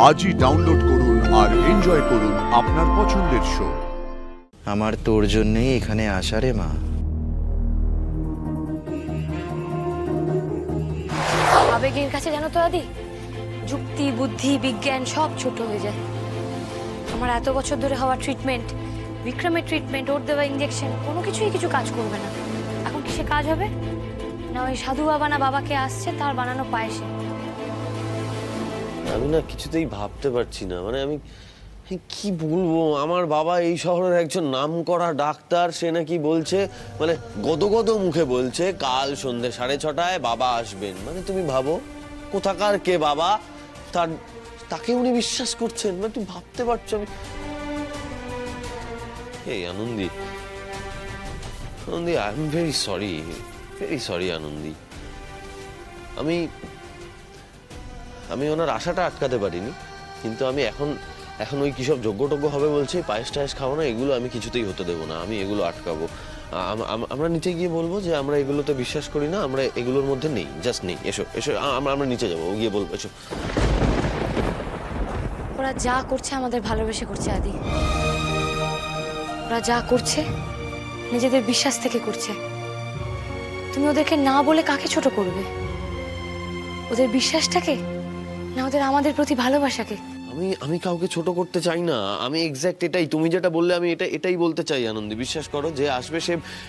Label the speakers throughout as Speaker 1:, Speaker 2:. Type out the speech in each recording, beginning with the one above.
Speaker 1: আজই ডাউনলোড করুন আর এনজয় করুন আপনার পছন্দের শো।
Speaker 2: আমার তোর জন্যই এখানে আসা রে মা।
Speaker 3: আবেগের কাছে জানো তো দাদি, যুক্তি বুদ্ধি বিজ্ঞান সব ছোট হয়ে যায়। আমার এত বছর ধরে হওয়া ট্রিটমেন্ট, বিক্রমের ট্রিটমেন্ট, ওর দেওয়া ইঞ্জেকশন, কোনো কিছুই কিছু কাজ করবে না। এখন কি সে কাজ হবে? না ওই সাধু বাবা না বাবাকে আসছে তার বানানো পায়েসে।
Speaker 4: আমি না কিছুতেই ভাবতে পারছি না, মানে আমি কি বলবো। আমার বাবা এই শহরের একজন নামকরা ডাক্তার, সে নাকি বলছে, মানে গদগদ মুখে বলছে কাল সন্ধ্যে 6:30টায় বাবা আসবেন। মানে তুমি ভাবো কোথাকার কে বাবা, তাকে উনি বিশ্বাস করছেন। মানে তুমি ভাবতে পারছো? আমি এই Anandi I am very sorry Anandi. আমি ওনার আশাটা আটকাতে পারিনি, কিন্তু আমি এখন ওই কিসব যোগ্যটোগ্য হবে বলছে, পায়েস টায়েস খাওয়া না, এগুলো আমি কিছুতেই হতে দেবো না। আমি এগুলো আটকাবো। আমরা নিচে গিয়ে বলবো যে আমরা এগুলোতে বিশ্বাস করি না, আমরা এগুলোর মধ্যে নেই, জাস্ট নেই। এসো এসো, আমরা নিচে যাবো, গিয়ে বলবো। এসো।
Speaker 3: ওরা যা করছে আমাদের ভালোবেসে করছে আদি। ওরা যা করছে নিজেদের বিশ্বাস থেকে করছে। তুমি ওদেরকে না বলে কাকে ছোট করবে? ওদের বিশ্বাসটাকে, না ওদের আমাদের প্রতি ভালোবাসাকে?
Speaker 4: আমি কাউকে ছোট করতে চাই না। আমি এক্স্যাক্ট এটাই, তুমি যেটা বললে আমি এটাই বলতে চাই আনন্দি। বিশ্বাস করো, যে আসবে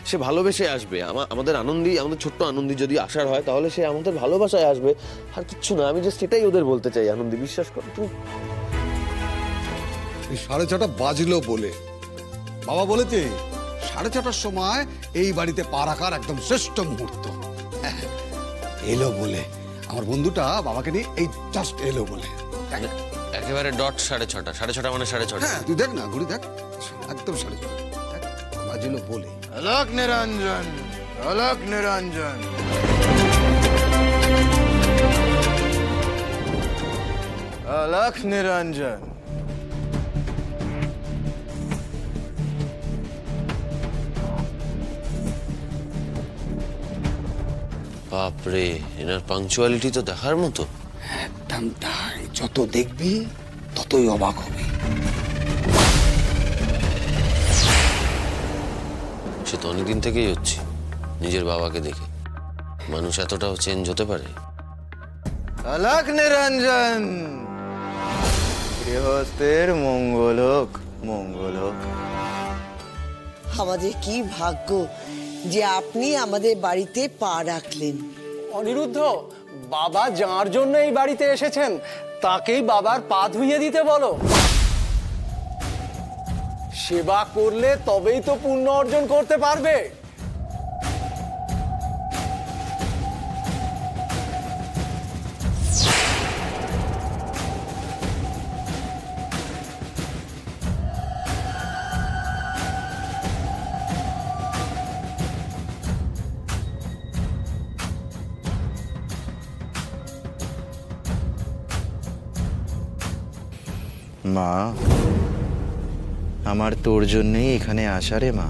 Speaker 4: সে ভালোবেসে আসবে। আমাদের আনন্দি, আমাদের ছোট্ট আনন্দি যদি আসার হয় তাহলে সে আমাদের ভালোবাসায় আসবে, আর কিচ্ছু না। আমি জাস্ট এটাই ওদের বলতে চাই আনন্দি, বিশ্বাস করো তুমি।
Speaker 5: 6:30 বাজলো বলে বাবা বলেছে 6:30টার সময় এই বাড়িতে পা রাখার একদম শ্রেষ্ঠ মুহূর্ত। এলো বলে আমার বন্ধুটা বাবাকে নিয়ে এই জাস্ট এলো বলে,
Speaker 4: একেবারে ডট 6:30। 6:30 মানে 6:30।
Speaker 5: হ্যাঁ তুই দেখ না, ঘুরি দেখ, একদম 6:30 বাজলো বলে।
Speaker 6: অলক নিরঞ্জন, অলক নিরঞ্জন। অলক নিরঞ্জন।
Speaker 4: বাপরে, এনার পাংচুয়ালিটি তো দেখার মতো।
Speaker 5: একদম তাই, যত দেখবি ততই অবাক হবে।
Speaker 4: সে তো অনেকদিন থেকেই হচ্ছে, নিজের বাবাকে দেখে। মানুষ এতটাও চেঞ্জ হতে পারে?
Speaker 6: অলক নিরঞ্জন, গৃহস্থের মঙ্গল হোক, মঙ্গল হোক।
Speaker 7: আমাদের কি ভাগ্য যে আপনি আমাদের বাড়িতে পা রাখলেন।
Speaker 8: অনিরুদ্ধ, বাবা যার জন্য এই বাড়িতে এসেছেন তাকেই বাবার পা ধুইয়ে দিতে বলো। সেবা করলে তবেই তো পুণ্য অর্জন করতে পারবে।
Speaker 2: মা, আমার তোর জন্যই এখানে আসা রে মা।